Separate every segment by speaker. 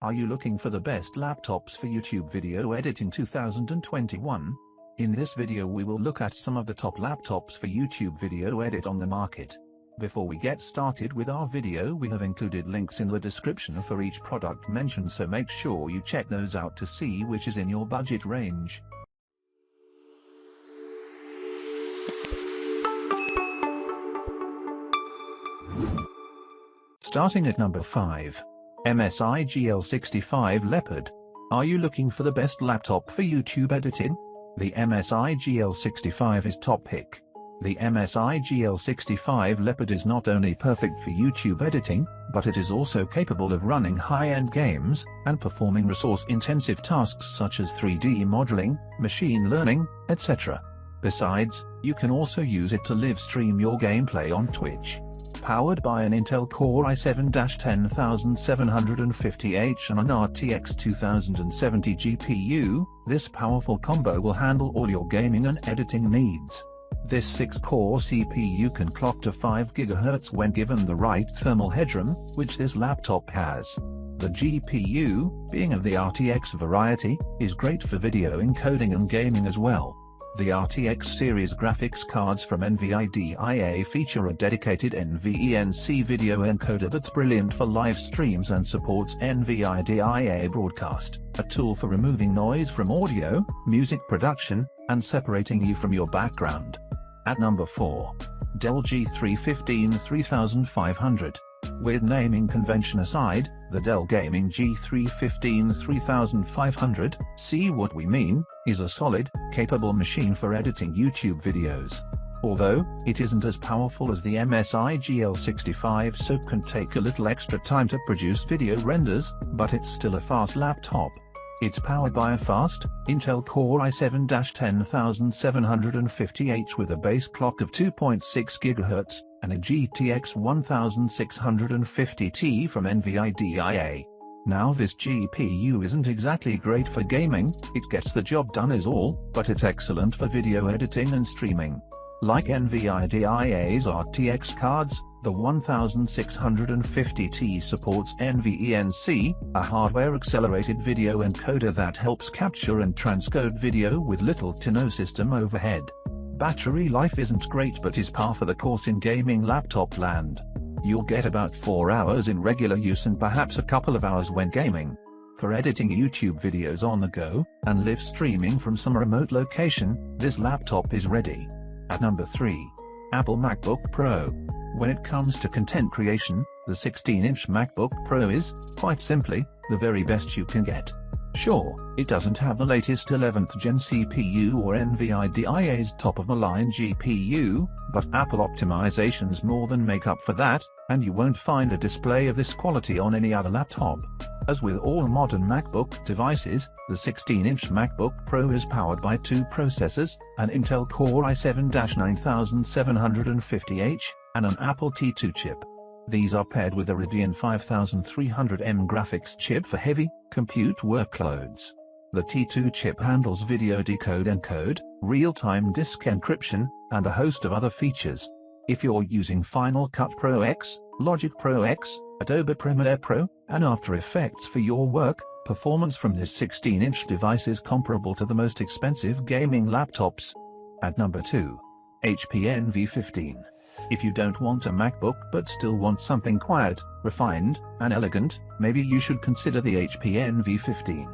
Speaker 1: Are you looking for the best laptops for YouTube video editing 2021? In this video we will look at some of the top laptops for YouTube video edit on the market. Before we get started with our video, we have included links in the description for each product mentioned, so make sure you check those out to see which is in your budget range. Starting at number 5. MSI GL65 Leopard. Are you looking for the best laptop for YouTube editing? The MSI GL65 is top pick. The MSI GL65 Leopard is not only perfect for YouTube editing, but it is also capable of running high-end games, and performing resource-intensive tasks such as 3D modeling, machine learning, etc. Besides, you can also use it to live stream your gameplay on Twitch. Powered by an Intel Core i7-10750H and an RTX 2070 GPU, this powerful combo will handle all your gaming and editing needs. This 6-core CPU can clock to 5 GHz when given the right thermal headroom, which this laptop has. The GPU, being of the RTX variety, is great for video encoding and gaming as well. The RTX series graphics cards from NVIDIA feature a dedicated NVENC video encoder that's brilliant for live streams and supports NVIDIA Broadcast, a tool for removing noise from audio, music production, and separating you from your background. At number 4. Dell G3 15500. With naming convention aside, the Dell Gaming G3 15500, see what we mean, is a solid, capable machine for editing YouTube videos. Although, it isn't as powerful as the MSI GL65, so can take a little extra time to produce video renders, but it's still a fast laptop. It's powered by a fast, Intel Core i7-10750H with a base clock of 2.6 GHz, and a GTX 1650T from NVIDIA. Now this GPU isn't exactly great for gaming, it gets the job done is all, but it's excellent for video editing and streaming. Like NVIDIA's RTX cards, the 1650T supports NVENC, a hardware-accelerated video encoder that helps capture and transcode video with little to no system overhead. Battery life isn't great but is par for the course in gaming laptop land. You'll get about 4 hours in regular use and perhaps a couple of hours when gaming. For editing YouTube videos on the go, and live streaming from some remote location, this laptop is ready. At number 3. Apple MacBook Pro. When it comes to content creation, the 16-inch MacBook Pro is, quite simply, the very best you can get. Sure, it doesn't have the latest 11th gen CPU or NVIDIA's top-of-the-line GPU, but Apple optimizations more than make up for that, and you won't find a display of this quality on any other laptop. As with all modern MacBook devices, the 16-inch MacBook Pro is powered by 2 processors, an Intel Core i7-9750H, and an Apple T2 chip. These are paired with a Radeon 5300M graphics chip for heavy, compute workloads. The T2 chip handles video decode-encode, real-time disk encryption, and a host of other features. If you're using Final Cut Pro X, Logic Pro X, Adobe Premiere Pro, and After Effects for your work, performance from this 16-inch device is comparable to the most expensive gaming laptops. At number 2. HP Envy-15. If you don't want a MacBook but still want something quiet, refined, and elegant, maybe you should consider the HP Envy-15.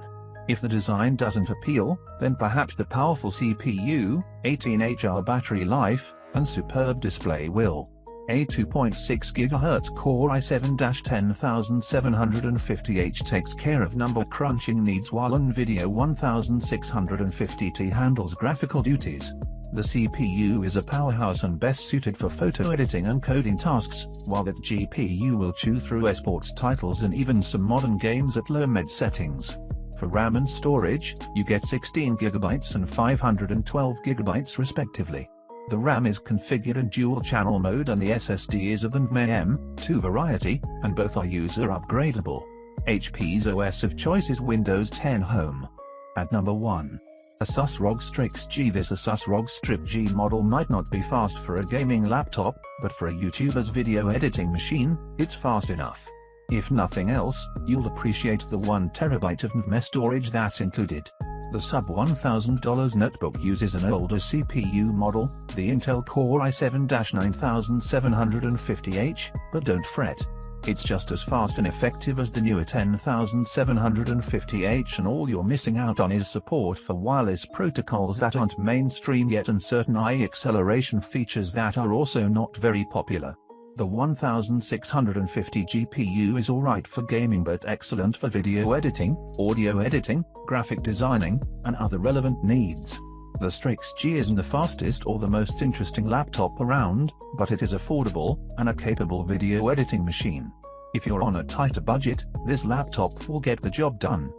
Speaker 1: If the design doesn't appeal, then perhaps the powerful CPU, 18H battery life, and superb display will. A 2.6 GHz Core i7-10750H takes care of number crunching needs while NVIDIA 1650T handles graphical duties. The CPU is a powerhouse and best suited for photo editing and coding tasks, while the GPU will chew through esports titles and even some modern games at low-mid settings. For RAM and storage, you get 16 GB and 512 GB respectively. The RAM is configured in dual-channel mode and the SSD is of the M.2 variety, and both are user upgradable. HP's OS of choice is Windows 10 Home. At number 1. ASUS ROG Strix G. This ASUS ROG Strix G model might not be fast for a gaming laptop, but for a YouTuber's video editing machine, it's fast enough. If nothing else, you'll appreciate the 1TB of NVMe storage that's included. The sub $1,000 notebook uses an older CPU model, the Intel Core i7-9750H, but don't fret. It's just as fast and effective as the newer 10750H, and all you're missing out on is support for wireless protocols that aren't mainstream yet and certain eye acceleration features that are also not very popular. The 1650 GPU is alright for gaming but excellent for video editing, audio editing, graphic designing, and other relevant needs. The Strix G isn't the fastest or the most interesting laptop around, but it is affordable, and a capable video editing machine. If you're on a tighter budget, this laptop will get the job done.